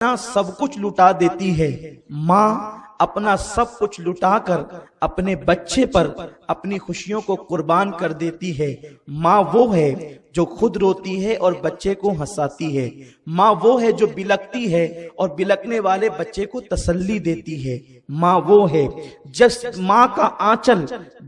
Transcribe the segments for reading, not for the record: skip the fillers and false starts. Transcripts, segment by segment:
अपना सब कुछ लुटा देती है। माँ अपना सब कुछ लुटाकर अपने बच्चे पर अपनी खुशियों को कुर्बान कर देती है। माँ वो है जो खुद रोती है और बच्चे को हंसाती है। माँ वो है जो बिलकती है और बिलकने वाले बच्चे को तसल्ली देती है। माँ वो है जिस माँ का आंचल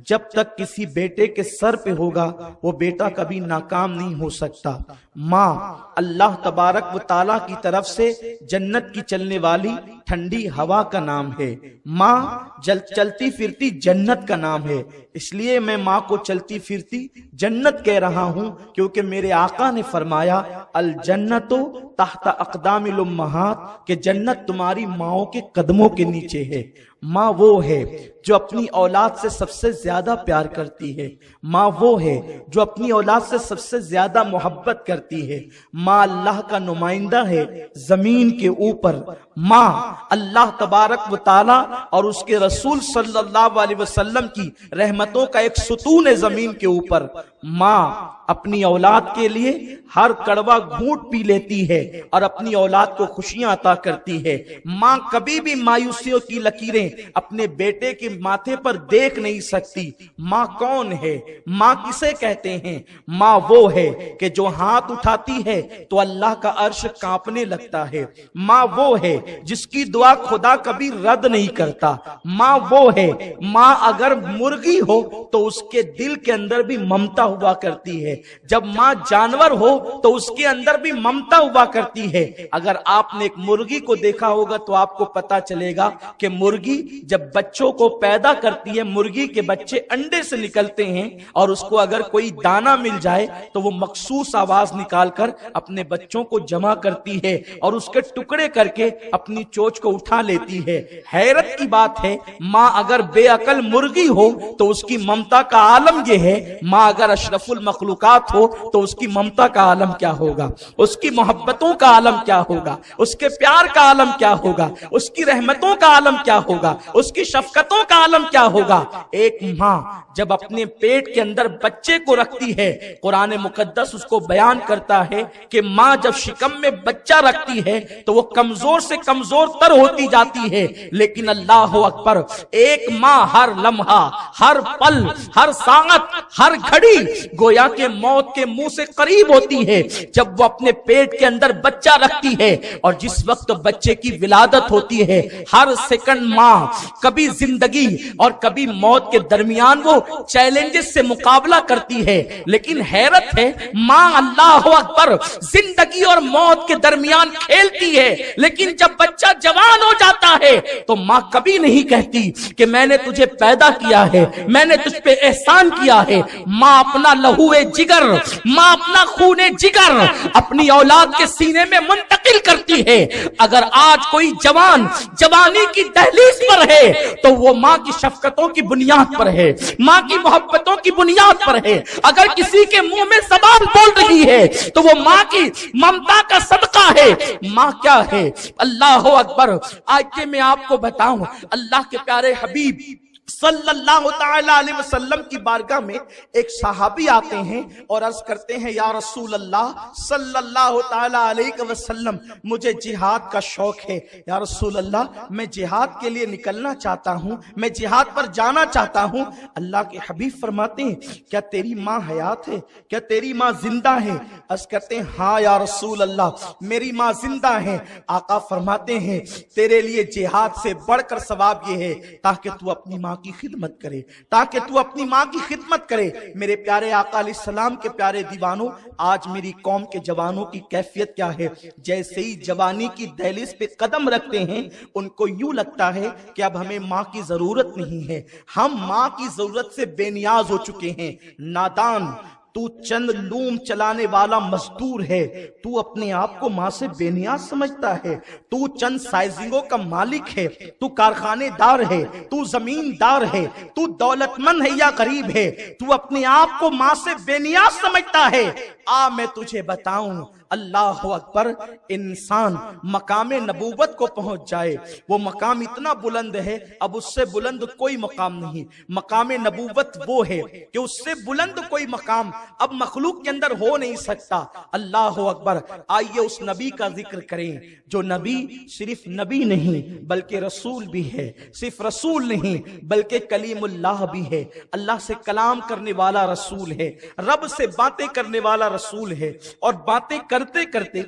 जब तक किसी बेटे के सर पे होगा वो बेटा कभी नाकाम नहीं हो सकता। माँ अल्लाह तबारक व ताला की तरफ से जन्नत की चलने वाली ठंडी हवा का नाम है। माँ चलती फिरती जन्नत का नाम है। इसलिए मैं माँ को चलती फिरती जन्नत कह रहा हूँ, क्योंकि मेरे आका ने फरमाया अल जन्नतो तहता अक़दामिल उम्महात, के जन्नत तुम्हारी माओ के कदमों के नीचे है। माँ वो है जो अपनी औलाद से सबसे ज्यादा प्यार करती है। माँ वो है जो अपनी औलाद से सबसे ज्यादा मोहब्बत करती है। माँ अल्लाह का नुमाइंदा है जमीन के ऊपर। माँ अल्लाह तबारक व ताला और उसके रसूल सल्लल्लाहु अलैहि वसल्लम की रहमतों का एक सुतून है जमीन के ऊपर। माँ अपनी औलाद के लिए हर कड़वा घूंट पी लेती है और अपनी औलाद को खुशियां अता करती है। माँ कभी भी मायूसियों की लकीरें अपने बेटे के माथे पर देख नहीं सकती। माँ कौन है? माँ किसे कहते हैं? माँ वो है कि जो हाथ उठाती है तो अल्लाह का अर्श कांपने लगता है। माँ वो है जिसकी दुआ खुदा कभी रद्द नहीं करता। माँ वो है, माँ अगर मुर्गी हो तो उसके दिल के अंदर भी ममता हुआ करती है। जब माँ जानवर हो तो उसके अंदर भी ममता हुआ करती है। अगर आपने एक मुर्गी को देखा होगा तो आपको पता चलेगा कि मुर्गी जब बच्चों को पैदा करती है, मुर्गी के बच्चे अंडे से निकलते हैं और उसको अगर कोई दाना मिल जाए तो वो मखसूस आवाज निकालकर अपने बच्चों को जमा करती है और उसके टुकड़े करके अपनी चोंच को उठा लेती है। हैरत की बात है, माँ अगर बेअकल मुर्गी हो तो उसकी ममता का आलम यह है, माँ अगर अशरफुल मखलूकात हो तो उसकी ममता का आलम क्या होगा, उसकी मोहब्बतों का आलम क्या होगा, उसके प्यार का आलम क्या होगा, उसकी रहमतों का आलम क्या होगा, उसकी शफकतों का आलम क्या होगा। एक माँ जब अपने पेट के अंदर बच्चे को रखती है, कुरान मुकद्दस उसको बयान करता है कि माँ जब शिकम में बच्चा रखती है तो वो कमजोर से कमजोर तर होती जाती है। लेकिन अल्लाह अकबर, एक माँ हर लम्हा, हर पल, हर साअत, हर घड़ी गोया के मौत के मुंह से करीब होती है जब वो अपने पेट के अंदर बच्चा रखती है। और जिस वक्त बच्चे की विलादत होती है, हर सेकंड माँ कभी जिंदगी और कभी मौत के दरमियान वो चैलेंजेस से मुकाबला करती है। लेकिन हैरत है, माँ अल्लाह अकबर जिंदगी और मौत के दरमियान खेलती है, लेकिन जब बच्चा जवान हो जाता है तो माँ कभी नहीं कहती कि मैंने तुझे पैदा किया है, मैंने तुझ पे एहसान किया है। माँ अपना लहूए जिगर, माँ अपना खूने जिगर अपनी औलाद के सीने में मुंतकिल करती है। अगर आज कोई जवान जवानी की दहलीज पर है तो वो माँ की शफकतों की बुनियाद पर है, माँ की मोहब्बतों की बुनियाद पर है। अगर किसी के मुंह में ज़बान बोल रही है तो वो माँ की ममता का सदका है। माँ क्या है? अल्लाह अकबर। आज के मैं आपको बताऊं, अल्लाह के प्यारे हबीब सल्लल्लाहु ताला अलैहि वसल्लम की बारगाह में एक सहाबी आते हैं और अर्ज करते हैं, या रसूल अल्लाह सल्लल्लाहु ताला अलैहि वसल्लम, मुझे जिहाद का शौक है। या रसूल अल्लाह, मैं जिहाद के लिए निकलना चाहता हूँ, मैं जिहाद पर जाना चाहता हूँ। अल्लाह के हबीब फरमाते हैं, क्या तेरी माँ हयात है? क्या तेरी माँ जिंदा है? अर्ज करते हैं, हाँ या रसूल अल्लाह, मेरी माँ जिंदा है। आका फरमाते हैं, तेरे लिए जिहाद से बढ़कर सवाब ये है ताकि तू अपनी माँ की खिदमत करे, ताकि तू अपनी माँ की खिदमत करे। मेरे प्यारे आका अलैहिस्सलाम के प्यारे दीवानों, आज मेरी कौम के जवानों की कैफियत क्या है? जैसे ही जवानी की दहलीज पे कदम रखते हैं उनको यूं लगता है कि अब हमें माँ की जरूरत नहीं है, हम माँ की जरूरत से बेनियाज हो चुके हैं। नादान, तू चंद लूम चलाने वाला मजदूर है, तू अपने आप को माँ से बेनियाज समझता है। तू चंद साइजिंगों का मालिक है, तू कारखानेदार है, तू जमींदार है, तू दौलतमंद है या गरीब है, तू अपने आप को माँ से बेनियाज समझता है। आ मैं तुझे बताऊं, अल्लाह अकबर, इंसान मकाम नबूवत को पहुंच जाए, वो मकाम इतना बुलंद है, अब उससे बुलंद कोई मकाम नहीं। मकाम नबूवत वो है कि उससे बुलंद कोई मकाम अब मखलूक के अंदर हो नहीं सकता। अल्लाह अकबर। आइए उस नबी का जिक्र करें जो नबी सिर्फ नबी नहीं बल्कि रसूल भी है, सिर्फ रसूल नहीं बल्कि कलीमुल्लाह भी है। अल्लाह से कलाम करने वाला रसूल है, रब से बातें करने वाला रसूल है। और बातें करते करते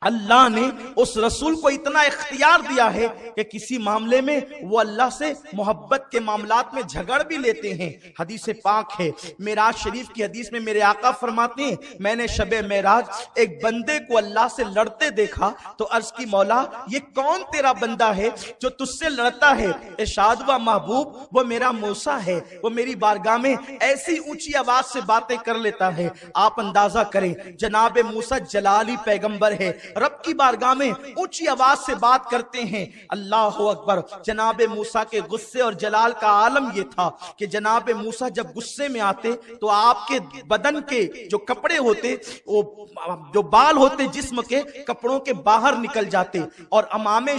अल्लाह ने उस रसूल को इतना इख्तियार दिया है कि किसी मामले में वो अल्लाह से मोहब्बत के मामलात में झगड़ भी लेते हैं। हदीस पाक है, मेराज शरीफ की हदीस में मेरे आका फरमाते हैं, मैंने शबे मेराज एक बंदे को अल्लाह से लड़ते देखा तो अर्ज की, मौला ये कौन तेरा बंदा है जो तुझसे लड़ता है? इरशाद हुआ, महबूब वो मेरा मूसा है, वो मेरी बारगाह में ऐसी ऊंची आवाज से बातें कर लेता है। आप अंदाजा करें, जनाब मूसा जलाली पैगंबर है, रब की बारगाह में ऊंची आवाज से बात करते हैं। अल्लाह अकबर। जनाब मूसा के गुस्से और जलाल का आलम यह था कि जनाब मूसा जब गुस्से में आते तो आपके बदन के जो कपड़े होते, वो जो बाल होते जिस्म के, कपड़ों के बाहर निकल जाते और अमामे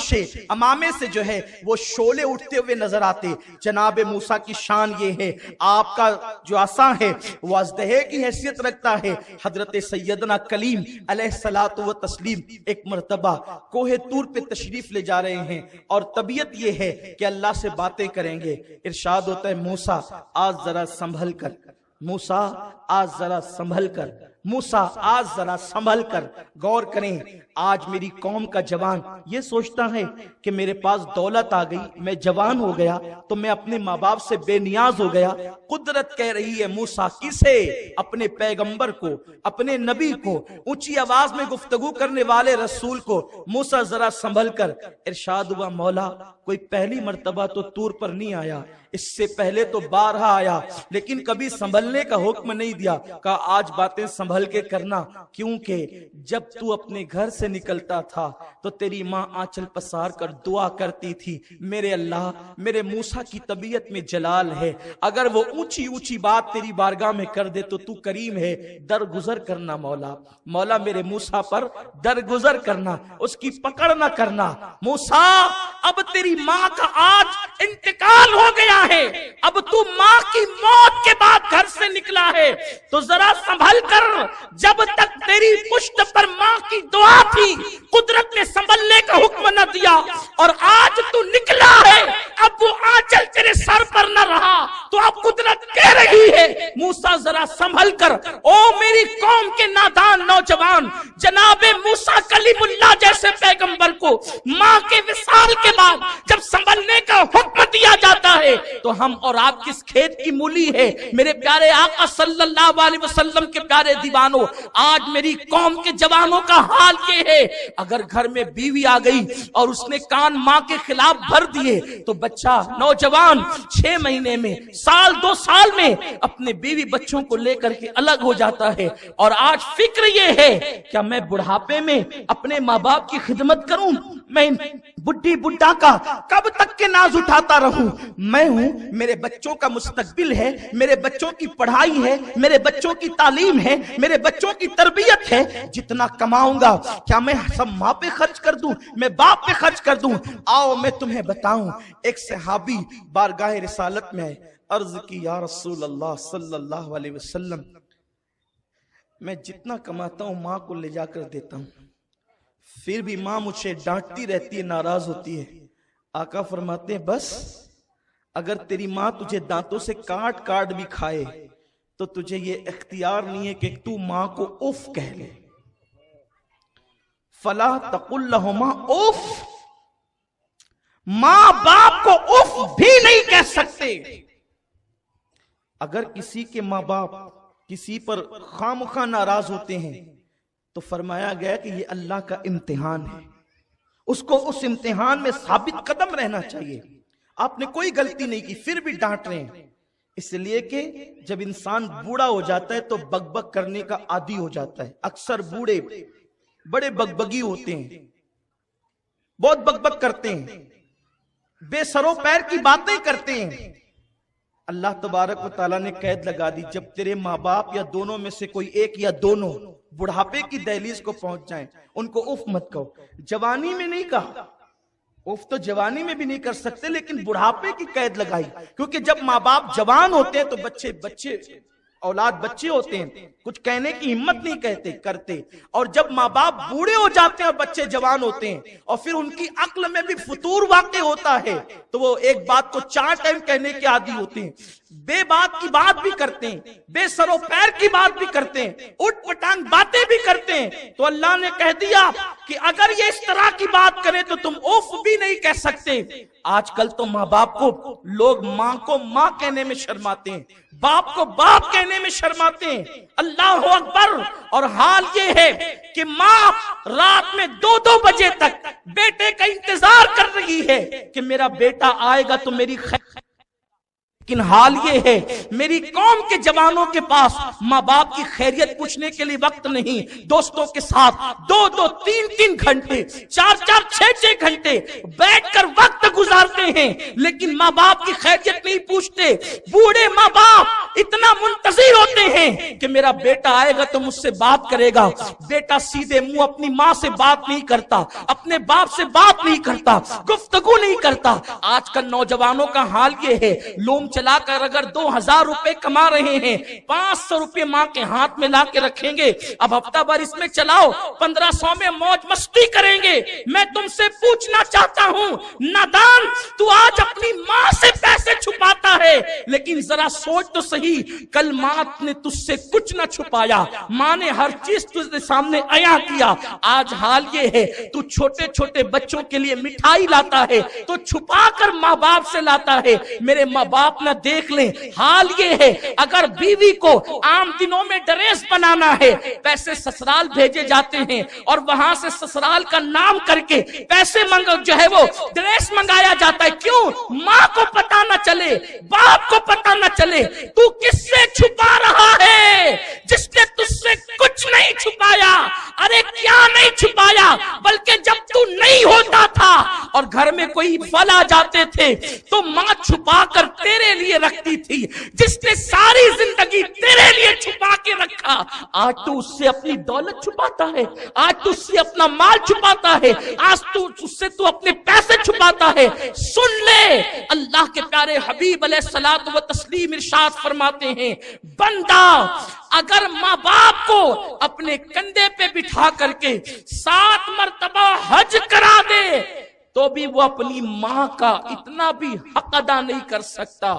से जो है वो शोले उठते हुए नजर आते। जनाब मूसा की शान ये है, आपका जो आसा है वो अज़दहे की हैसियत रखता है। हजरत सैयदना कलीम अलैहिस्सलातु व तस्लीम एक मर्तबा कोहे तूर पे तशरीफ ले जा रहे हैं और तबीयत यह है कि अल्लाह से बातें करेंगे। इरशाद होता है, मूसा आज जरा संभल कर, मूसा आज जरा संभल कर, मूसा आज जरा संभल कर। गौर करें, आज मेरी कौम का जवान ये सोचता है कि मेरे पास दौलत आ गई, मैं जवान हो गया तो मैं अपने माँ बाप से बेनियाज हो गया। कुदरत कह रही है, मूसा किसे? अपने पैगंबर को, अपने नबी को, ऊंची आवाज में गुफ्तगू करने वाले रसूल को, मूसा जरा संभल कर। इरशाद हुआ, मौला कोई पहली मर्तबा तो तूर पर नहीं आया, इससे पहले तो 12 आया, लेकिन कभी संभलने का हुक्म नहीं दिया। कहा आज बातें संभल के करना, क्योंकि जब तू अपने घर से निकलता था तो तेरी माँ आंचल पसार कर दुआ करती थी, मेरे अल्लाह मेरे मूसा की तबीयत में जलाल है, अगर वो ऊंची ऊंची बात तेरी बारगाह में कर दे तो तू करीम है, दरगुजर करना मौला, मौला मेरे मूसा पर दरगुजर करना, उसकी पकड़ ना करना। मूसा अब तेरी माँ का आज इंतकाल हो गया है, अब तू माँ की मौत के बाद घर से निकला है तो जरा संभल कर। जब तक तेरी पुश्त पर माँ की दुआ थी कुदरत ने संभलने का हुक्म न दिया, और आज तू निकला है अब वो आंचल तेरे सर पर न रहा तो अब कुदरत कह रही है, मूसा जरा संभल कर। ओ मेरी कौम के नादान नौजवान, जनाबे मूसा कलीमुल्लाह जैसे पैगंबर को माँ के विसाल के बाद जब संभलने का हुक्म दिया जाता है तो हम और आप किस खेत की मूली है? मेरे प्यारे आका सल्लल्लाहु अलैहि वसल्लम के प्यारे दीवानों, आज मेरी कौम के जवानों का हाल ये है, अगर घर में बीवी आ गई और उसने कान माँ के खिलाफ भर दिए तो बच्चा नौजवान 6 महीने में, साल 2 साल में अपने बीवी बच्चों को लेकर के अलग हो जाता है। और आज फिक्र ये है, क्या मैं बुढ़ापे में अपने माँ बाप की खिदमत करूं? मैं बुढ़ी बुढ़ा का कब तक के नाज उठाता रहूं? मैं हूं, मेरे बच्चों का मुस्तकबिल है, मेरे बच्चों की पढ़ाई है, मेरे बच्चों की तालीम है, मेरे बच्चों की तरबियत है। जितना कमाऊंगा क्या मैं सब माँ पे खर्च कर दूं, मैं बाप पे खर्च कर दूं? आओ मैं तुम्हें बताऊं, एक सहाबी बारगाह रिसालत में आए, अर्ज की, या रसूल अल्लाह सल्लल्लाहु अलैहि वसल्लम, मैं जितना कमाता हूं माँ को ले जाकर देता हूं, फिर भी माँ मुझे डांटती रहती है, नाराज होती है। आका फरमाते हैं, बस अगर तेरी माँ तुझे दांतों से काट काट भी खाए तो तुझे ये इख्तियार नहीं है कि तू माँ को उफ कह ले। फला तकुल लहुमा उफ, माँ बाप को उफ भी नहीं कह सकते। अगर किसी के माँ बाप किसी पर खामखा नाराज होते हैं तो फरमाया गया कि ये अल्लाह का इम्तिहान है, उसको उस इम्तिहान में साबित कदम रहना चाहिए। आपने कोई गलती नहीं की फिर भी डांट रहे हैं, इसलिए कि जब इंसान बूढ़ा हो जाता है तो बकबक करने का आदी हो जाता है। अक्सर बूढ़े बड़े बकबगी होते हैं, बहुत बकबक करते हैं, बेसरो पैर की बातें करते हैं। अल्लाह तबारक व तआला ने कैद लगा दी, जब तेरे माँ बाप या दोनों में से कोई एक या दोनों बुढ़ापे की दहलीज को पहुंच जाएं, उनको उफ मत कहो। जवानी में नहीं कहा, उफ तो जवानी में भी नहीं कर सकते, लेकिन बुढ़ापे की कैद लगाई, क्योंकि जब माँ बाप जवान होते हैं तो बच्चे औलाद बच्चे होते हैं, कुछ कहने की हिम्मत नहीं करते, और जब माँ बाप बूढ़े हो जाते हैं और बच्चे जवान होते हैं और फिर उनकी अक्ल में भी फुतूर वाक़ होता है, तो वो एक बात को 4 टाइम कहने के आदी होते हैं, बेबात की बात भी करते हैं, बेसरो पैर की बात भी करते हैं, उठ पटांग बातें भी करते हैं। तो अल्लाह ने कह दिया कि अगर ये इस तरह की बात करें तो तुम उफ भी नहीं कह सकते। आजकल तो माँ बाप को लोग माँ को माँ कहने में शर्माते हैं, बाप को बाप कहने में शर्माते हैं। अल्लाह अकबर। और हाल ये है कि माँ रात में 2-2 बजे तक बेटे का इंतजार कर रही है कि मेरा बेटा आएगा तो मेरी लेकिन हाल ये है मेरी कौम के जवानों के पास माँ बाप की खैरियत पूछने के लिए वक्त नहीं, दोस्तों के साथ 2-2, 3-3 घंटे, 4-4, 6-6 घंटे बैठकर वक्त गुजारते हैं, लेकिन माँ बाप की खैरियत नहीं पूछते। बूढ़े माँ बाप इतना मुंतजिर होते हैं कि मेरा बेटा आएगा तो मुझसे बात करेगा। बेटा सीधे मुंह अपनी माँ से बात नहीं करता, अपने बाप से बात नहीं करता, गुफ्तगू नहीं करता। आजकल नौजवानों का हाल ये है, लोम चलाकर अगर 2000 रुपए कमा रहे हैं, 500 रुपए माँ के हाथ में ला के रखेंगे, अब हफ्ता भर इसमें चलाओ, 1500 में मौज मस्ती करेंगे। मैं तुमसे पूछना चाहता हूँ, नादान, तू आज अपनी माँ से पैसे छुपाता है, लेकिन जरा सोच तो सही, कल माँ ने तुझसे कुछ ना छुपाया, माँ ने हर चीज तुझे सामने अया किया। आज हाल ये है, तू छोटे छोटे बच्चों के लिए मिठाई लाता है तो छुपा कर माँ बाप से लाता है। मेरे माँ बाप ना देख ले। हाल ये है, अगर बीवी को आम दिनों में ड्रेस बनाना है, पैसे ससुराल भेजे जाते हैं और वहां से ससुराल का नाम करके पैसे जो है वो ड्रेस मंगाया जाता है। क्यों? माँ को पता ना चले, बाप को पता ना चले। तू किससे छुपा रहा है जिसने तुझसे कुछ नहीं छुपाया? अरे क्या नहीं छुपाया, बल्कि जब तू नहीं होता था और घर में कोई फल आ जाते थे तो माँ छुपा कर तेरे लिए रखती थी, जिसने सारी जिंदगी तेरे लिए छुपा के रखा। आज तू उससे अपनी दौलत छुपाता है, आज तू उससे अपना माल छुपाता है, आज तू उससे तू अपने पैसे छुपाता है। सुन ले, अल्लाह के प्यारे हबीब अलैहिस्सलातु व तस्लीम इरशाद फरमाते हैं, बंदा अगर माँ बाप को अपने कंधे पे बिठा करके 7 मरतबा हज करा दे तो भी वो अपनी माँ का इतना भी हक अदा नहीं कर सकता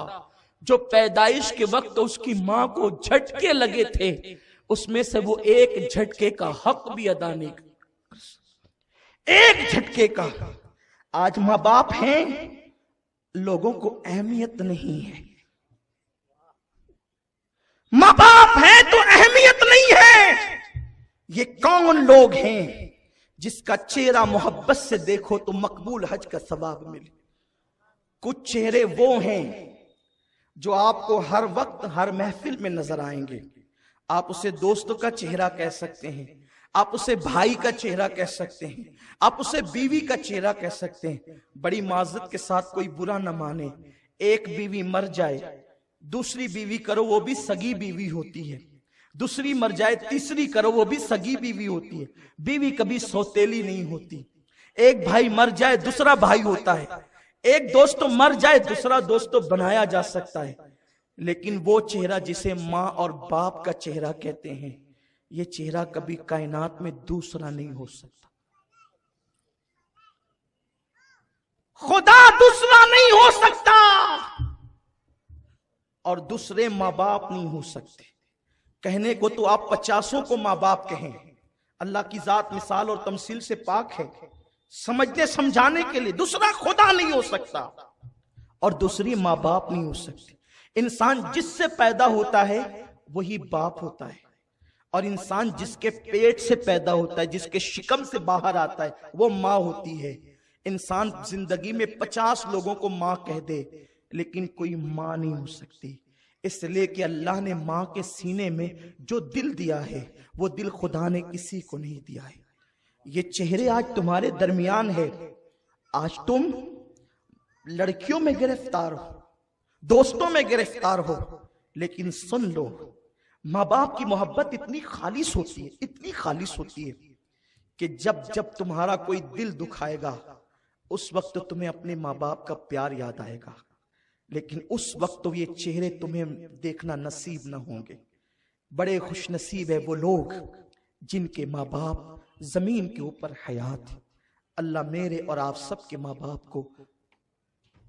जो पैदाइश के वक्त उसकी माँ को झटके लगे थे, उसमें से वो एक झटके का हक भी अदा नहीं कर। एक झटके का। आज माँ बाप हैं, लोगों को अहमियत नहीं है। माँ बाप है तो अहमियत नहीं है। ये कौन लोग हैं जिसका चेहरा मोहब्बत से देखो तो मकबूल हज का सवाब मिले? कुछ चेहरे वो हैं जो आपको हर वक्त हर महफिल में नजर आएंगे। आप उसे दोस्तों का चेहरा कह सकते हैं, आप उसे भाई का चेहरा कह सकते हैं, आप उसे बीवी का चेहरा कह सकते हैं। बड़ी माजरत के साथ कोई बुरा न माने, एक बीवी मर जाए, दूसरी बीवी करो वो भी सगी बीवी होती है, दूसरी मर जाए तीसरी करो वो भी सगी बीवी होती है। बीवी कभी सौतेली नहीं होती। एक भाई मर जाए दूसरा भाई होता है, एक दोस्त मर जाए दूसरा दोस्त बनाया जा सकता है, लेकिन वो चेहरा जिसे माँ और बाप का चेहरा कहते हैं, ये चेहरा कभी कायनात में दूसरा नहीं हो सकता। खुदा दूसरा नहीं हो सकता और दूसरे माँ बाप नहीं हो सकते। कहने को तो आप 50 को माँ बाप कहें, अल्लाह की जात मिसाल और तमसील से पाक है। समझने समझाने के लिए दूसरा खुदा नहीं हो सकता और दूसरी माँ बाप नहीं हो सकती। इंसान जिससे पैदा होता है वही बाप होता है, और इंसान जिसके पेट से पैदा होता है, जिसके शिकम से बाहर आता है, वो माँ होती है। इंसान जिंदगी में 50 लोगों को माँ कह दे, लेकिन कोई माँ नहीं हो सकती, इसलिए कि अल्लाह ने माँ के सीने में जो दिल दिया है वो दिल खुदा ने किसी को नहीं दिया है। ये चेहरे आज तुम्हारे दरमियान है। आज तुम लड़कियों में गिरफ्तार हो, दोस्तों में गिरफ्तार हो, लेकिन सुन लो, माँ बाप की मोहब्बत इतनी खालिस होती है, इतनी खालिस होती है कि जब जब तुम्हारा कोई दिल दुखाएगा उस वक्त तुम्हें अपने माँ बाप का प्यार याद आएगा, लेकिन उस वक्त तो ये चेहरे तुम्हें देखना नसीब न होंगे। बड़े खुशनसीब है वो लोग जिनके माँ बाप जमीन के ऊपर हयात है। अल्लाह मेरे और आप सबके माँ बाप को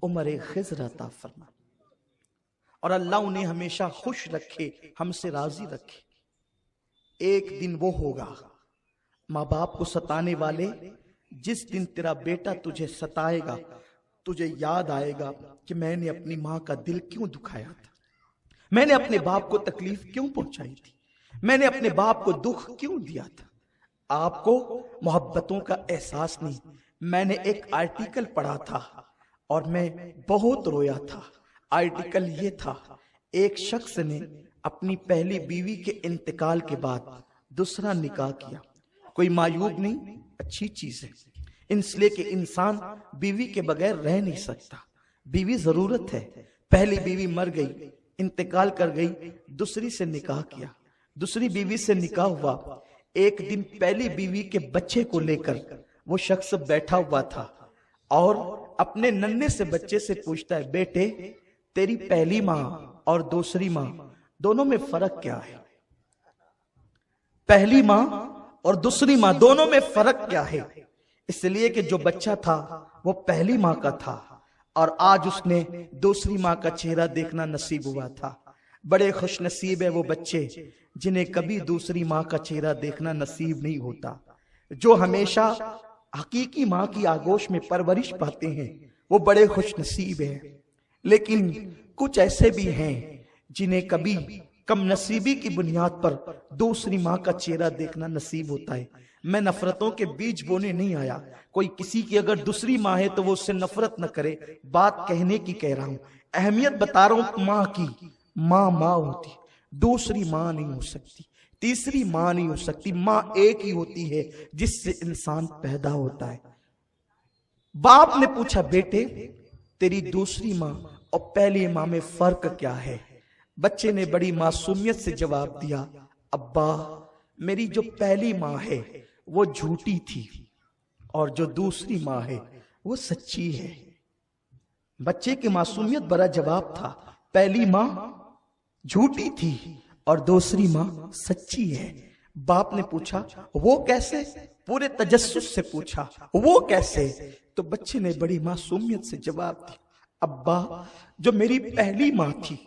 उम्र खिज़र अता फरमा और अल्लाह उन्हें हमेशा खुश रखे, हमसे राजी रखे। एक दिन वो होगा माँ बाप को सताने वाले, जिस दिन तेरा बेटा तुझे सताएगा, तुझे याद आएगा कि मैंने अपनी माँ का दिल क्यों दुखाया था, मैंने अपने बाप को तकलीफ क्यों पहुंचाई थी, मैंने अपने बाप को दुख क्यों दिया था। आपको मोहब्बतों का एहसास नहीं। मैंने एक आर्टिकल पढ़ा था और मैं बहुत रोया था। आर्टिकल ये था, एक शख्स ने अपनी पहली बीवी के इंतकाल के बाद दूसरा निकाह किया। कोई मायूब नहीं, अच्छी चीज है, इसलिए कि इंसान बीवी के बगैर रह नहीं सकता, बीवी जरूरत है। पहली बीवी मर गई, इंतकाल कर गई, दूसरी से निकाह किया, दूसरी बीवी से निकाह हुआ। एक दिन पहली बीवी के बच्चे को लेकर वो शख्स बैठा हुआ था और अपने नन्हे से बच्चे से पूछता है, बेटे तेरी पहली माँ और दूसरी माँ दोनों में फर्क क्या है? पहली माँ और दूसरी माँ दोनों में फर्क क्या है? इसलिए कि जो बच्चा था वो पहली माँ का था और आज उसने दूसरी माँ का चेहरा देखना नसीब हुआ था। बड़े खुश नसीब है वो बच्चे जिन्हें कभी दूसरी माँ का चेहरा देखना नसीब नहीं होता। जो हमेशा हकीकी माँ की आगोश में परवरिश पाते हैं वो बड़े खुश नसीब हैं। लेकिन कुछ ऐसे भी हैं जिन्हें कभी कम नसीबी की बुनियाद पर दूसरी माँ का चेहरा देखना नसीब होता है। मैं नफरतों के बीज बोने नहीं आया। कोई किसी की अगर दूसरी माँ है तो वो उससे नफरत न करे, बात कहने की कह रहा हूं, अहमियत बता रहा हूं माँ की। माँ माँ होती, दूसरी माँ नहीं हो सकती, तीसरी माँ नहीं हो सकती। माँ एक ही होती है जिससे इंसान पैदा होता है। बाप ने पूछा, बेटे तेरी दूसरी माँ और पहली माँ में फर्क क्या है? बच्चे ने बड़ी मासूमियत से जवाब दिया, अब्बा मेरी जो पहली माँ है वो झूठी थी और जो दूसरी माँ है वो सच्ची है। बच्चे की मासूमियत भरा जवाब था, पहली माँ झूठी थी और दूसरी माँ सच्ची है। बाप ने पूछा, वो कैसे? पूरे तजस्सुस से पूछा, वो कैसे? तो बच्चे ने बड़ी मासूमियत से जवाब दिया, अब्बा जो मेरी पहली माँ थी,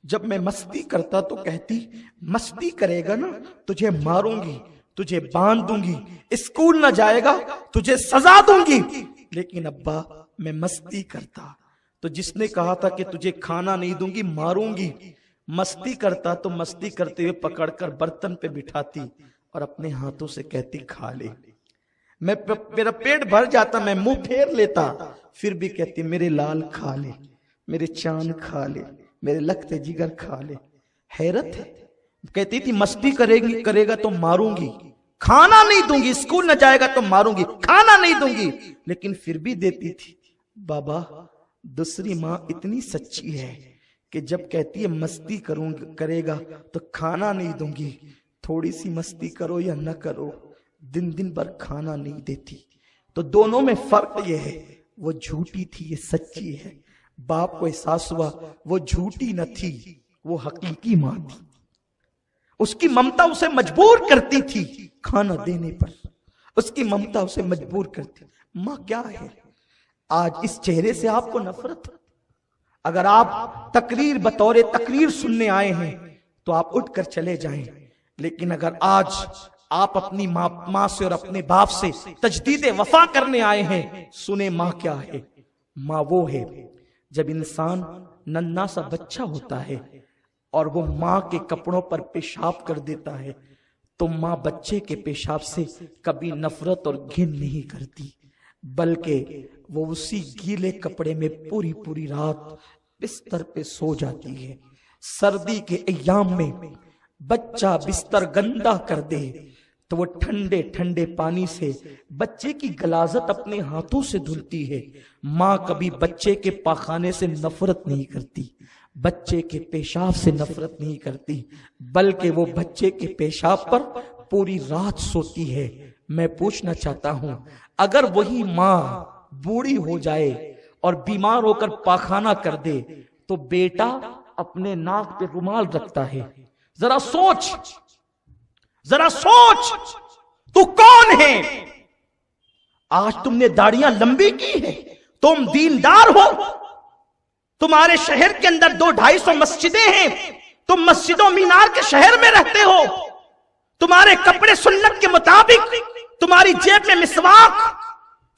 जब मैं मस्ती करता तो कहती, मस्ती करेगा ना तुझे मारूंगी, तुझे बांध दूंगी, स्कूल न जाएगा तुझे सजा दूंगी। लेकिन अब्बा मैं मस्ती करता तो जिसने कहा था कि तुझे खाना नहीं दूंगी मारूंगी, मस्ती करता तो मस्ती करते हुए पकड़कर बर्तन पे बिठाती और अपने हाथों से कहती खा ले। मेरा पेट भर जाता, मैं मुंह फेर लेता, फिर भी कहती मेरे लाल खा ले, मेरे चांद खा ले, मेरे लखते जिगर खा ले। हैरत है, कहती थी मस्ती करेगा तो मारूंगी, खाना नहीं दूंगी, स्कूल न जाएगा तो मारूंगी, खाना नहीं दूंगी, लेकिन फिर भी देती थी। बाबा दूसरी माँ इतनी सच्ची है कि जब कहती है मस्ती करेगा तो खाना नहीं दूंगी, थोड़ी सी मस्ती करो या न करो दिन दिन भर खाना नहीं देती। तो दोनों में फर्क ये है, वो झूठी थी ये सच्ची है। बाप को एहसास हुआ वो झूठी न थी, वो हकीकी माँ थी। उसकी ममता उसे मजबूर करती थी खाना देने पर, उसकी ममता उसे मजबूर करती। माँ क्या है? आज इस चेहरे से आपको नफरत। अगर आप तकरीर बतौरे तकरीर सुनने आए हैं तो आप उठकर चले जाएं, लेकिन अगर आज आप अपनी माँ से और अपने बाप से तजदीद वफा करने आए हैं, सुने माँ क्या है। माँ वो है जब इंसान नन्हा सा बच्चा होता है और वो माँ के कपड़ों पर पेशाब कर देता है तो माँ बच्चे के पेशाब से कभी नफरत और घिन नहीं करती, बल्कि वो उसी गीले कपड़े में पूरी पूरी रात बिस्तर पे सो जाती है। सर्दी के अय्याम में बच्चा बिस्तर गंदा कर दे तो वो ठंडे ठंडे पानी से बच्चे की गलाजत अपने हाथों से धुलती है। माँ कभी बच्चे के पाखाने से नफरत नहीं करती, बच्चे के पेशाब से नफरत नहीं करती, बल्कि वो बच्चे के पेशाब पर पूरी रात सोती है। मैं पूछना चाहता हूं, अगर वही माँ बूढ़ी हो जाए और बीमार होकर पाखाना कर दे तो बेटा अपने नाक पे रुमाल रखता है। जरा सोच, जरा सोच, तू कौन है? आज तुमने दाढ़ियां लंबी की है, तुम दीनदार हो, तुम्हारे शहर के अंदर 200-250 मस्जिदें हैं, तुम मस्जिदों मीनार के शहर में रहते हो, तुम्हारे कपड़े सुन्नत के मुताबिक, तुम्हारी जेब में मिसवाक,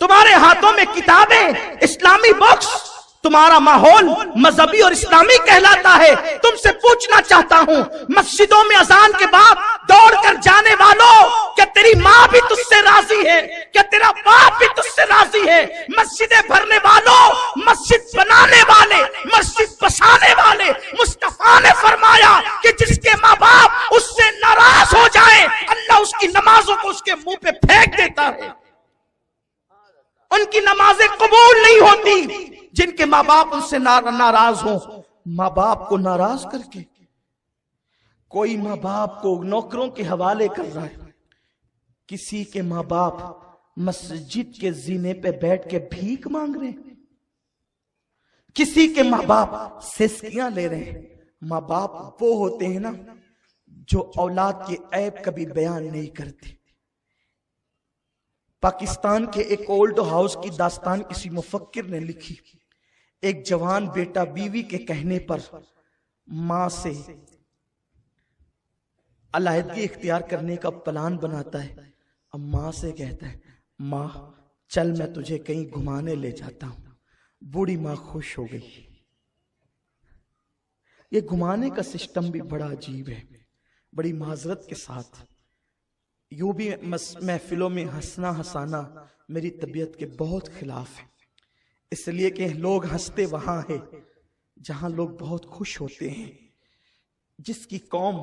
तुम्हारे हाथों में किताबें, इस्लामी बुक्स, तुम्हारा माहौल मजहबी और इस्लामी कहलाता है। तुमसे पूछना चाहता हूं, मस्जिदों में अजान के बाद दौड़कर जाने वालों, क्या तेरी माँ भी तुझसे राजी है? क्या तेरा बाप भी तुझसे राजी है? मस्जिदें भरने वालों, मस्जिद बनाने वाले, मस्जिद बसाने वाले, मुस्तफा ने फरमाया कि जिसके माँ बाप उससे नाराज हो जाए, अल्लाह उसकी नमाजों को उसके मुंह पे फेंक देता है। उनकी नमाजें कबूल नहीं होती जिनके माँ बाप उनसे नाराज हो। माँ बाप को नाराज करके कोई माँ बाप को नौकरों के हवाले कर रहा है, किसी के माँ बाप मस्जिद के जीने पे बैठ के भीख मांग रहे हैं, किसी के माँ बाप सिसकियां ले रहे हैं। माँ बाप वो होते हैं ना जो औलाद के ऐब कभी बयान नहीं करते। पाकिस्तान के एक ओल्ड हाउस की दास्तान किसी मुफक्किर ने लिखी। एक जवान बेटा बीवी के कहने पर मां से अलहदगी इख्तियार करने का प्लान बनाता है। अब मां से कहता है, मां चल मैं तुझे कहीं घुमाने ले जाता हूं। बूढ़ी मां खुश हो गई। ये घुमाने का सिस्टम भी बड़ा अजीब है। बड़ी माजरत के साथ यूं भी महफिलों में हंसना हंसाना मेरी तबीयत के बहुत खिलाफ है, इसलिए कि लोग हंसते वहां है जहां लोग बहुत खुश होते हैं। जिसकी कौम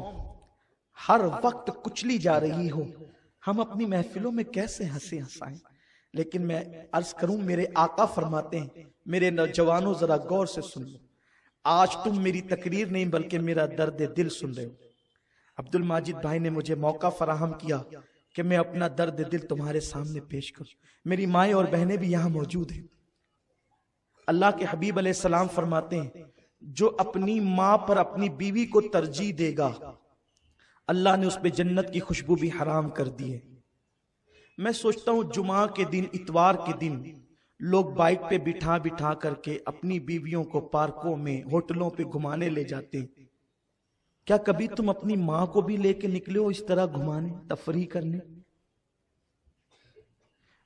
हर वक्त कुचली जा रही हो, हम अपनी महफिलों में कैसे हंसे हंसाएं। लेकिन मैं अर्ज करूं, मेरे आका फरमाते हैं, मेरे नौजवानों जरा गौर से सुन लो, आज तुम मेरी तकरीर नहीं बल्कि मेरा दर्द दिल सुन रहे हो। अब्दुल माजिद भाई ने मुझे मौका फराहम किया कि मैं अपना दर्द दिल तुम्हारे सामने पेश करूं। मेरी माएं और बहनें भी यहां मौजूद हैं। अल्लाह के हबीब अलैहिस्सलाम फरमाते हैं, जो अपनी मां पर अपनी बीवी को तरजीह देगा, अल्लाह ने उस पे जन्नत की खुशबू भी हराम कर दी है। मैं सोचता हूं जुमा के दिन, इतवार के दिन लोग बाइक पे बिठा बिठा करके अपनी बीवियों को पार्कों में, होटलों पे घुमाने ले जाते हैं। क्या कभी तुम अपनी मां को भी लेके निकले हो इस तरह घुमाने, तफरीह करने?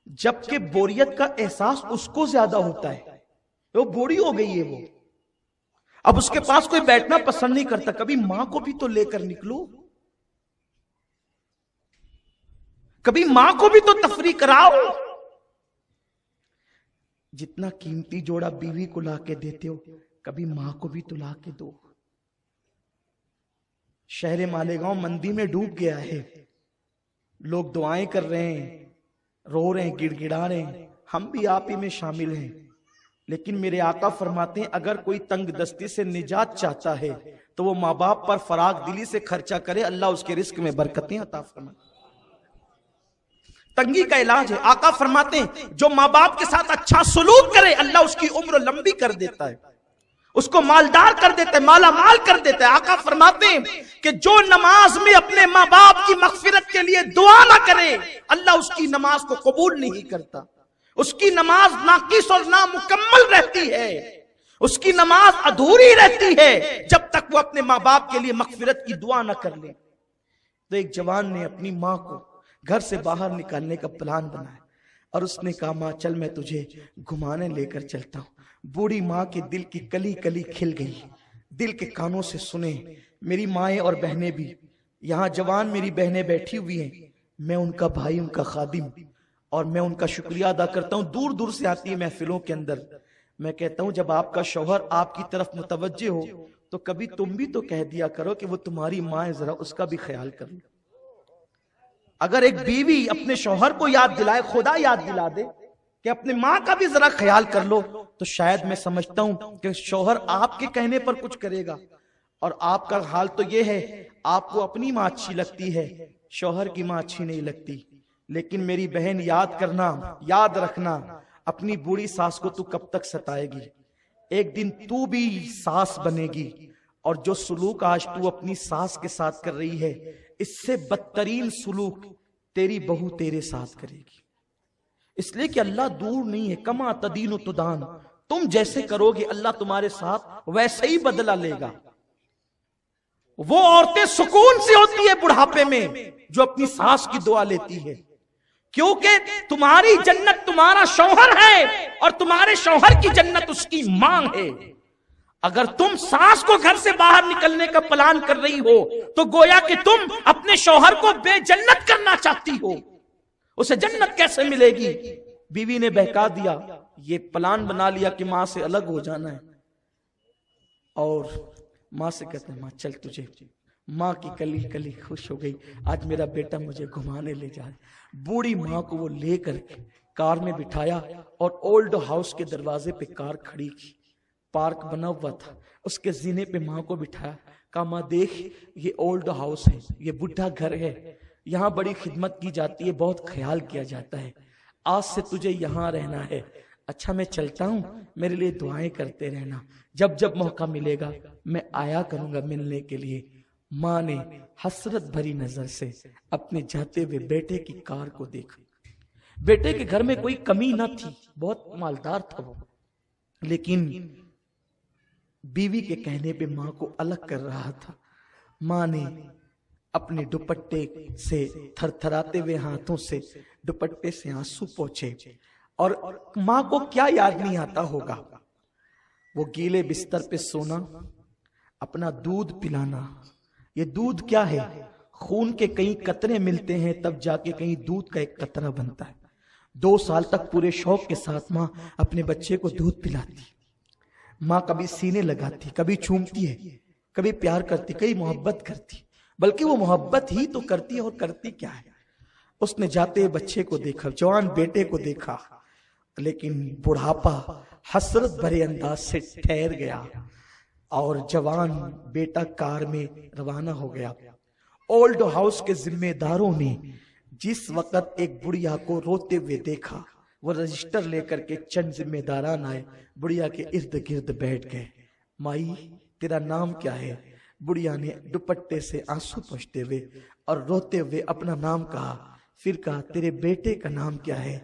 जबकि बोरियत का एहसास उसको ज्यादा होता है, वो बूढ़ी हो गई है, वो अब उसके पास कोई बैठना पसंद नहीं करता। कभी मां को भी तो लेकर निकलो, कभी मां को भी तो तफरीह कराओ। जितना कीमती जोड़ा बीवी को लाके देते हो, कभी मां को भी तो लाके दो। शहर मालेगांव मंदी में डूब गया है, लोग दुआएं कर रहे हैं, रो रहे हैं, गिड़गिड़ा रहे हैं, हम भी आप ही में शामिल हैं। लेकिन मेरे आका फरमाते हैं, अगर कोई तंग दस्ती से निजात चाहता है तो वो माँ बाप पर फराग दिली से खर्चा करे, अल्लाह उसके रिस्क में बरकतें अता फरमाए। तंगी का इलाज है। आका फरमाते हैं, जो माँ बाप के साथ अच्छा सलूक करे, अल्लाह उसकी उम्र लंबी कर देता है, उसको मालदार कर देता है, माला माल कर देता है। आका फरमाते हैं कि जो नमाज में अपने माँ बाप की मगफिरत के लिए दुआ ना करे, अल्लाह उसकी नमाज को कबूल नहीं करता। उसकी नमाज नाकिस और नामुकम्मल रहती है, उसकी नमाज अधूरी रहती है जब तक वो अपने माँ बाप के लिए मगफिरत की दुआ ना कर ले। तो एक जवान ने अपनी माँ को घर से बाहर निकालने का प्लान बनाया और उसने कहा, माँ चल मैं तुझे घुमाने लेकर चलता हूँ। बूढ़ी माँ के दिल की कली कली खिल गई, दिल के कानों से सुने। मेरी माएं और बहनें भी यहाँ, जवान मेरी बहनें बैठी हुई हैं, मैं उनका भाई, उनका खादिम, और मैं उनका शुक्रिया अदा करता हूँ। दूर दूर से आती है महफिलों के अंदर। मैं कहता हूँ, जब आपका शौहर आपकी तरफ मुतवज्जे हो तो कभी तुम भी तो कह दिया करो कि वो तुम्हारी माँ है, जरा उसका भी ख्याल कर लो। अगर एक बीवी अपने शौहर को याद दिलाए, खुदा याद दिला दे कि अपने माँ का भी जरा ख्याल कर लो, तो शायद मैं समझता हूं कि शौहर आपके कहने पर कुछ करेगा। और आपका हाल तो ये है, आपको अपनी माँ अच्छी लगती है, शौहर की माँ अच्छी नहीं लगती। लेकिन मेरी बहन याद करना, याद रखना, अपनी बूढ़ी सास को तू कब तक सताएगी? एक दिन तू भी सास बनेगी, और जो सुलूक आज तू अपनी सास के साथ कर रही है, इससे बदतरीन सुलूक तेरी बहू तेरे साथ करेगी। इसलिए कि अल्लाह दूर नहीं है। कमा तदीन तुदान, तुम जैसे करोगे अल्लाह तुम्हारे साथ वैसे ही बदला लेगा। वो औरतें सुकून से होती है बुढ़ापे में जो अपनी सास की दुआ लेती है, क्योंकि तुम्हारी जन्नत तुम्हारा शौहर है और तुम्हारे शौहर की जन्नत उसकी मां है। अगर तुम सास को घर से बाहर निकलने का प्लान कर रही हो तो गोया कि तुम अपने शौहर को बेजन्नत करना चाहती हो। उसे जन्नत कैसे मिलेगी? बीवी ने बहका दिया, ये प्लान बना लिया कि मां से अलग हो जाना है, और माँ से कहते हैं माँ चल तुझे, माँ की कली कली खुश हो गई, आज मेरा बेटा मुझे घुमाने ले जाए। बूढ़ी माँ को वो लेकर कार में बिठाया और ओल्ड हाउस के दरवाजे पे कार खड़ी की। पार्क बना हुआ था, उसके जीने पे माँ को बिठाया, कहा माँ देख ये ओल्ड हाउस है, ये बुढ़ा घर है, यहाँ बड़ी खिदमत की जाती है, बहुत ख्याल किया जाता है, आज से तुझे यहाँ रहना है। अच्छा मैं चलता हूं, मेरे लिए दुआएं करते रहना, जब जब मौका मिलेगा मैं आया करूंगा मिलने के लिए। माँ ने हसरत भरी नजर से अपने जाते हुए बेटे की कार को देखा। बेटे के घर में कोई कमी न थी, बहुत मालदार था वो, लेकिन बीवी के कहने पे माँ को अलग कर रहा था। माँ ने अपने दुपट्टे से थरथराते हुए हाथों से दुपट्टे से आंसू पोंछे, और माँ को क्या याद नहीं आता होगा, वो गीले बिस्तर पे सोना, अपना दूध पिलाना। ये दूध क्या है? खून के कई कतरे मिलते हैं तब जाके कहीं दूध का एक कतरा बनता है। 2 साल तक पूरे शौक के साथ माँ अपने बच्चे को दूध पिलाती। माँ कभी सीने लगाती, कभी चूमती है, कभी प्यार करती, कभी मोहब्बत करती, बल्कि वो मोहब्बत ही तो करती है। और करती क्या है? उसने जाते बच्चे को देखा, जवान बेटे को देखा, लेकिन बुढ़ापा हसरत भरे अंदाज से ठहर गया और जवान बेटा कार में रवाना हो गया। ओल्ड हाउस के जिम्मेदारों ने जिस वक्त एक बुढ़िया को रोते हुए देखा, वो रजिस्टर लेकर के चंद जिम्मेदारान आए, बुढ़िया के इर्द गिर्द बैठ गए। माई तेरा नाम क्या है? बुढ़िया ने दुपट्टे से आंसू पोंछते हुए और रोते हुए अपना नाम कहा। फिर कहा तेरे बेटे का नाम क्या है?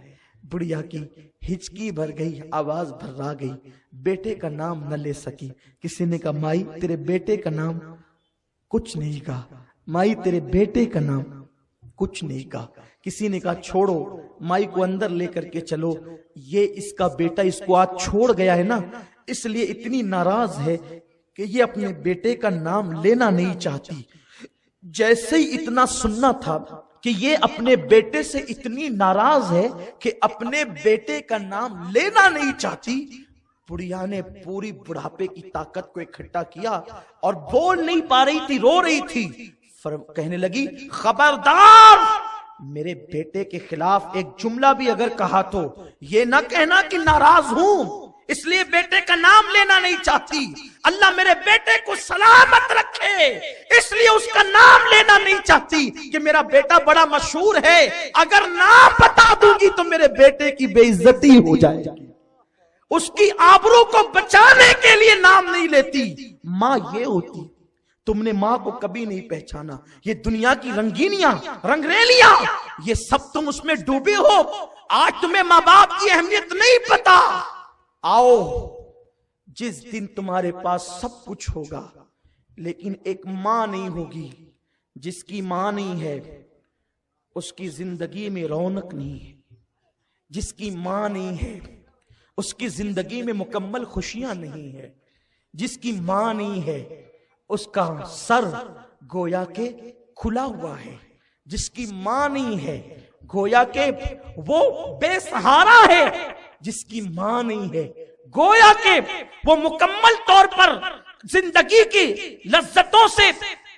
बुढ़िया की हिचकी भर गई, आवाज भर्रा गई, बेटे का नाम न ले सकी। किसी ने कहा माई तेरे बेटे का नाम? कुछ नहीं कहा। माई तेरे बेटे का नाम? कुछ नहीं कहा। किसी ने कहा छोड़ो, माई को अंदर लेकर के चलो, ये इसका बेटा इसको आज छोड़ गया है ना, इसलिए इतनी नाराज है कि ये अपने बेटे का नाम लेना नहीं चाहती। जैसे ही इतना सुनना था कि ये अपने बेटे से इतनी नाराज है कि अपने बेटे का नाम लेना नहीं चाहती, बुढ़िया ने पूरी बुढ़ापे की ताकत को इकट्ठा किया और बोल नहीं पा रही थी, रो रही थी। कहने लगी खबरदार, मेरे बेटे के खिलाफ एक जुमला भी अगर कहा तो ये ना कहना कि नाराज हूं इसलिए बेटे का नाम लेना नहीं चाहती। अल्लाह मेरे बेटे को सलामत रखे इसलिए उसका नाम लेना नहीं चाहती कि मेरा बेटा बड़ा मशहूर है, अगर नाम बता दूंगी तो मेरे बेटे की बेइज्जती हो जाएगी। उसकी आबरू को बचाने के लिए नाम नहीं लेती। माँ ये होती। तुमने माँ को कभी नहीं पहचाना। ये दुनिया की रंगीनियां, रंगरेलियां, ये सब तुम उसमें डूबे हो। आज तुम्हें माँ बाप की अहमियत नहीं पता। आओ, जिस दिन तुम्हारे पास सब कुछ होगा लेकिन एक माँ नहीं होगी, जिसकी माँ नहीं है उसकी जिंदगी में रौनक नहीं है। जिसकी माँ नहीं है उसकी जिंदगी में मुकम्मल खुशियां नहीं है। जिसकी माँ नहीं है उसका सर गोया के खुला हुआ है। जिसकी माँ नहीं है गोया के वो बेसहारा है। जिसकी माँ नहीं है गोया के वो मुकम्मल तौर पर जिंदगी की लज्जतों से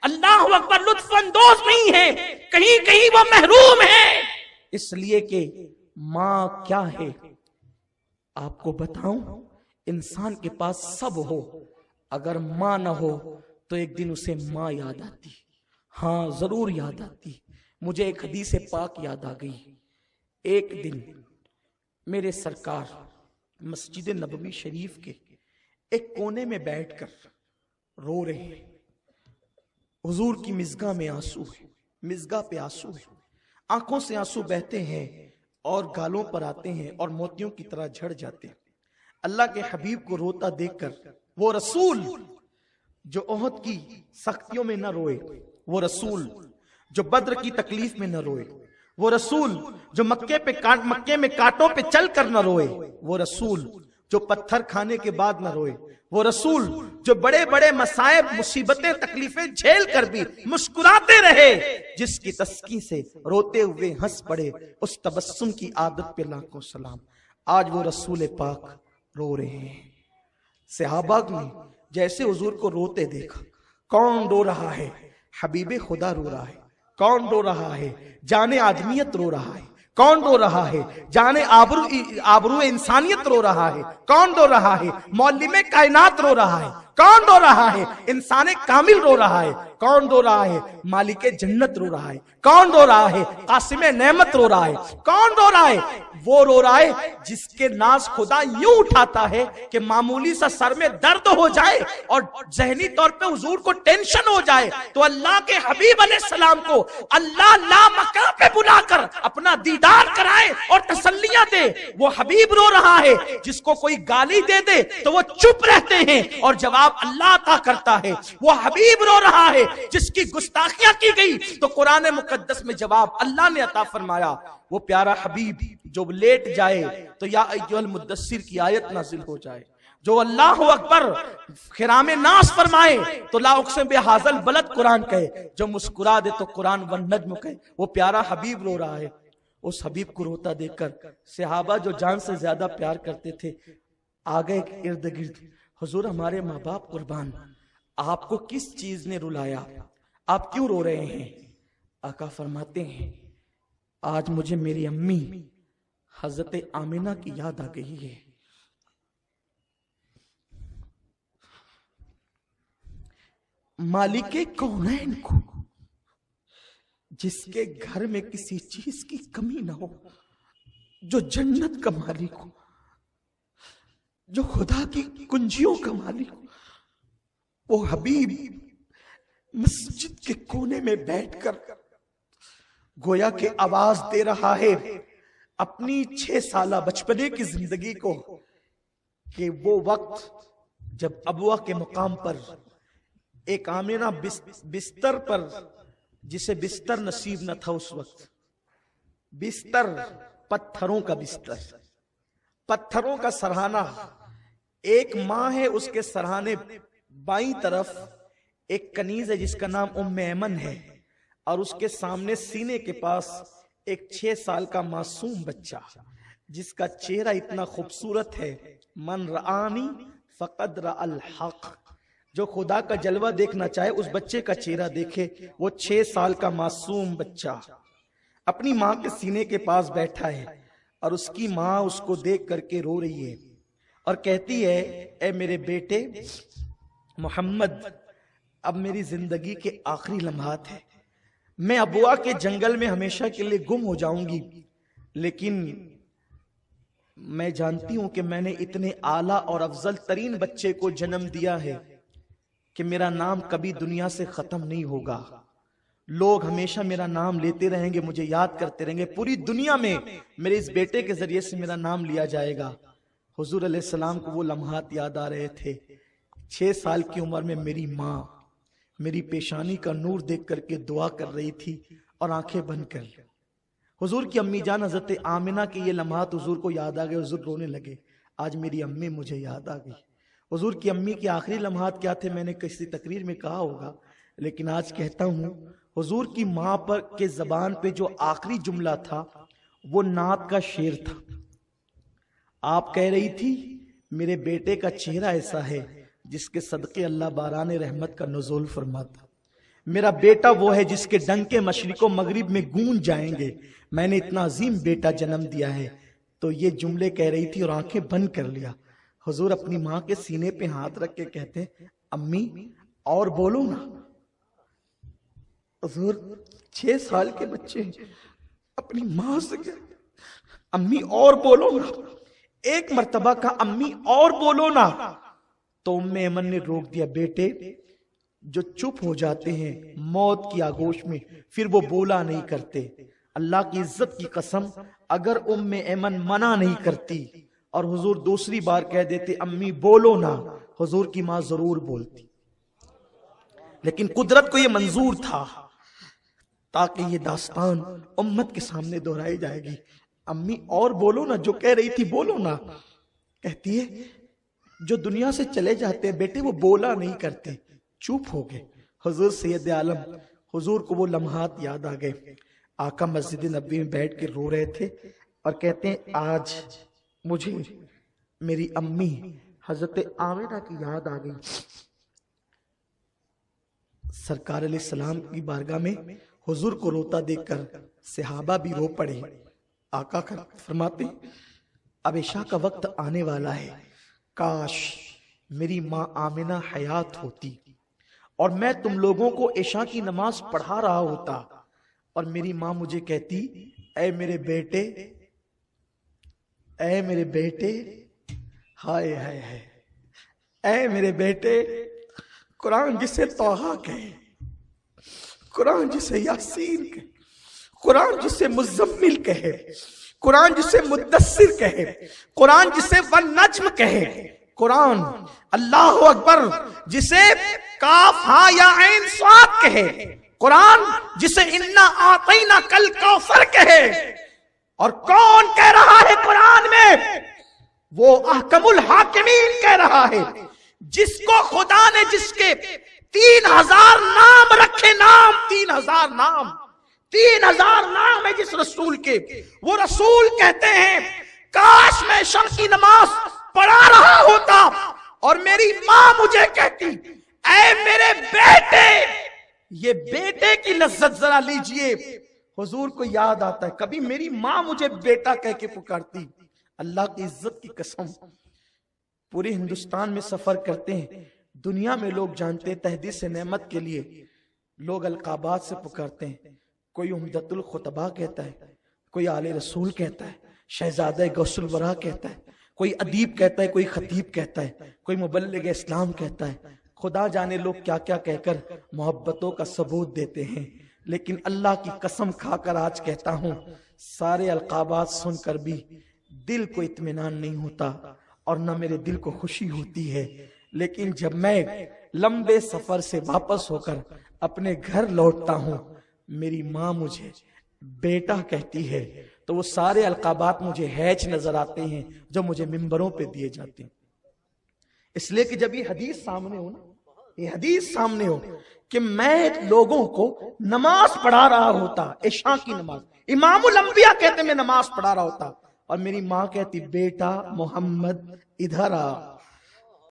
अल्लाह अकबर लुत्फअंदोज नहीं है, कहीं कहीं वो महरूम है। इसलिए कि माँ क्या है आपको बताऊं, इंसान के पास सब हो, अगर माँ ना हो तो एक दिन उसे माँ याद आती। हाँ, जरूर याद आती। मुझे एक हदीस पाक याद आ गई। एक दिन मेरे सरकार मस्जिद नबवी शरीफ के एक कोने में बैठकर रो रहे हैं। हुजूर की मिज़गा में आंसू है, मिज़गा पे आंसू है, आंखों से आंसू बहते हैं और गालों पर आते हैं और मोतियों की तरह झड़ जाते हैं। अल्लाह के हबीब को रोता देखकर, वो रसूल जो ओहद की सख्तियों में न रोए, वो रसूल जो बद्र की तकलीफ में न रोए, वो रसूल जो मक्के में कांटों पे चल कर न रोए, वो रसूल जो पत्थर खाने के बाद न रोए, वो रसूल जो बड़े बड़े मसाइब मुसीबतें तकलीफें झेल कर भी मुस्कुराते रहे, जिसकी तस्की से रोते हुए हंस पड़े, उस तबस्सुम की आदत पे लाखों सलाम। आज वो रसूल पाक रो रहे हैं। सहाबा ने जैसे हुजूर को रोते देखा। कौन रो रहा है? हबीबे खुदा रो रहा है। कौन रो रहा है? जाने आदमियत रो रहा है। कौन रो रहा है? जाने आबरू इंसानियत रो रहा है। कौन रो रहा है? मौलिम कायनात रो रहा है। कौन रो रहा है? इंसान कामिल रो रहा है। कौन रो रहा है? मालिक जन्नत रो रहा है। कौन रो रहा है? कासिम नेमत रो रहा है। कौन रो रहा है? वो रो रहा है जिसके नाज खुदा यूं उठाता है कि मामूली सा सर में दर्द हो जाए और जहनी तौर पे हुजूर को टेंशन हो जाए तो अल्लाह के हबीब अलैहिस्सलाम को अल्लाह लामका पे बुलाकर अपना दीदार कराए और तसल्लियां दे। वो हबीब रो रहा है जिसको कोई गाली दे दे तो वो चुप रहते हैं और जवाब अल्लाह अता करता है। वो हबीब रो रहा है जिसकी गुस्ताखियां की गई तो कुरान मुकद्दस में जवाब अल्लाह ने अता फरमाया। वो प्यारा हबीब जो लेट जाए तो या अय्युहल मुद्दस्सिर की आयत नाजिल हो जाए, जो अल्लाहु अकबर खिरामे नास फरमाए तो ला उक़सिम बिहाज़ल बलद कुरान कहे, जो मुस्कुरा दे तो कुरान वन नज्म कहे। वो प्यारा हबीब रो रहा है। उस हबीब को रोता देखकर सहाबा जो जान से ज्यादा प्यार करते थे आ गए इर्द गिर्द। हुजूर, हमारे माँ बाप कुर्बान, आपको किस चीज ने रुलाया? आप क्यों रो रहे हैं? आका फरमाते हैं, आज मुझे मेरी अम्मी हजरत आमिना की याद आ गई है। मालिके कौनैन को, जिसके घर में किसी चीज की कमी ना हो, जो जन्नत का मालिक हो, जो खुदा की कुंजियों का मालिक हो, वो हबीब मस्जिद के कोने में बैठकर गोया के आवाज दे रहा है अपनी 6 साला बचपने की जिंदगी को कि वो वक्त जब अबुआ के मुकाम पर एक आमिना बिस्तर पर, जिसे बिस्तर नसीब न था उस वक्त, बिस्तर पत्थरों का बिस्तर, पत्थरों का सरहाना, एक माँ है उसके सरहाने बाईं तरफ एक कनीज है जिसका नाम उम्मे ऐमन है और उसके सामने सीने के पास एक 6 साल का मासूम बच्चा जिसका चेहरा इतना खूबसूरत है, मन रआनी फकद रअल हक, जो खुदा का जलवा देखना चाहे उस बच्चे का चेहरा देखे। वो 6 साल का मासूम बच्चा अपनी माँ के सीने के पास बैठा है और उसकी माँ उसको देख करके रो रही है और कहती है, ए मेरे बेटे मोहम्मद, अब मेरी जिंदगी के आखिरी लम्हात है, मैं अबुआ के जंगल में हमेशा के लिए गुम हो जाऊंगी, लेकिन मैं जानती हूं कि मैंने इतने आला और अफजल तरीन बच्चे को जन्म दिया है कि मेरा नाम कभी दुनिया से खत्म नहीं होगा। लोग हमेशा मेरा नाम लेते रहेंगे, मुझे याद करते रहेंगे, पूरी दुनिया में मेरे इस बेटे के जरिए से मेरा नाम लिया जाएगा। हुजूर अलैहिस्सलाम को वो लम्हात याद आ रहे थे। 6 साल की उम्र में मेरी माँ मेरी पेशानी का नूर देख करके दुआ कर रही थी और आंखें बंद कर। हुजूर की अम्मी जान हजरत आमिना के ये लम्हात हुजूर को याद आ गए। हुजूर रोने लगे, आज मेरी अम्मी मुझे याद आ गई। हुजूर की अम्मी के आखिरी लम्हात क्या थे मैंने किसी तकरीर में कहा होगा, लेकिन आज कहता हूँ। हुजूर की माँ पर के जबान पे जो आखिरी जुमला था वो नात का शेर था। आप कह रही थी, मेरे बेटे का चेहरा ऐसा है जिसके सदके अल्लाह बारान रहमत का नुज़ूल फरमाता। मेरा बेटा वो है जिसके डंके मशरिको मगरिब में गूंज जाएंगे। मैंने इतना अजीम बेटा जन्म दिया है। तो ये जुमले कह रही थी और आंखें बंद कर लिया। हुजूर अपनी माँ के सीने पे हाथ रख के कहते हैं, अम्मी और बोलो ना। हुजूर 6 साल के बच्चे अपनी माँ से कहते, अम्मी और बोलो ना। एक मर्तबा का अम्मी और बोलो ना, तो उम्मे ऐमन ने रोक दिया। बेटे जो चुप हो जाते हैं मौत की आगोश में, फिर वो बोला नहीं करते। अल्लाह की इज्जत की कसम, अगर उम्मे ऐमन मना नहीं करती और हुजूर दूसरी बार कह देते अम्मी बोलो ना, हुजूर की मां जरूर बोलती। लेकिन कुदरत को यह मंजूर था ताकि ये दास्तान उम्मत के सामने दोहराई जाएगी। अम्मी और बोलो ना, जो कह रही थी बोलो ना। कहती है जो दुनिया से चले जाते हैं बेटे वो बोला नहीं करते, चुप हो गए। हुजूर सैयद आलम, हुजूर को वो लम्हात याद आ गए। आका मस्जिद नबी में बैठ के रो रहे थे और कहते हैं आज मुझे मेरी अम्मी हजरत आमिना की याद आ गई। सरकार अलैहिस्सलाम की बारगाह में हुजूर को रोता देखकर सहाबा भी रो पड़े। आका फरमाते अब इशा का वक्त आने वाला है, काश मेरी माँ आमिना हयात होती और मैं तुम लोगों को इशा की नमाज पढ़ा रहा होता और मेरी माँ मुझे कहती ऐ मेरे बेटे, ऐ मेरे बेटे, हाय हाय हाय, ऐ मेरे बेटे। कुरान जिसे तौहा कहे, कुरान जिसे यासीन कहे, कुरान जिसे मुज़म्मिल कहे, कुरान जिसे मुद्दस्सिर कहे, कुरान जिसे वन नज्म कहे, कुरान अल्लाहु अकबर जिसे काफ हा या ऐन स्वाद कहे, कुरान जिसे इन्ना आतैना कल कौसर कहे। और कौन कह रहा है कुरान में? वो अहकमुल हाकिमीन कह रहा है, जिसको खुदा ने जिसके 3000 नाम रखे, नाम 3000 नाम, 3000 नाम है जिस रसूल के। वो रसूल कहते हैं काश मैं इशा की नमाज पढ़ा रहा होता और मेरी मां मुझे कहती ऐ मेरे बेटे। ये बेटे की लज्जत जरा लीजिए। हुजूर को याद आता है कभी मेरी मां मुझे बेटा कह के पुकारती। अल्लाह की इज्जत की कसम, पूरे हिंदुस्तान में सफर करते हैं, दुनिया में लोग जानते हैं तहदीस नेमत के लिए लोग अलकाबात से पुकारते हैं। कोई उम्दतुल खुतबा कहता है, कोई आले रसूल कहता है, शहजादा गौसुल वरा कहता है, कोई अदीब कहता है, कोई खतीब कहता है, कोई मुबल्लिग इस्लाम कहता है। खुदा जाने लोग क्या क्या कहकर मोहब्बतों का सबूत देते हैं। लेकिन अल्लाह की कसम खाकर आज कहता हूं, सारे अलकाबात सुनकर भी दिल को इत्मीनान नहीं होता और न मेरे दिल को खुशी होती है। लेकिन जब मैं लंबे सफर से वापस होकर अपने घर लौटता हूं, मेरी माँ मुझे बेटा कहती है, तो वो सारे अलकाबात मुझे हैच नजर आते हैं जो मुझे मिंबरों पे दिए जाते हैं। इसलिए कि जब ये हदीस सामने हो ना, ये हदीस सामने हो कि मैं लोगों को नमाज पढ़ा रहा होता, इशा की नमाज, इमामुल अंबिया कहते मैं नमाज पढ़ा रहा होता और मेरी माँ कहती बेटा मोहम्मद इधर आ,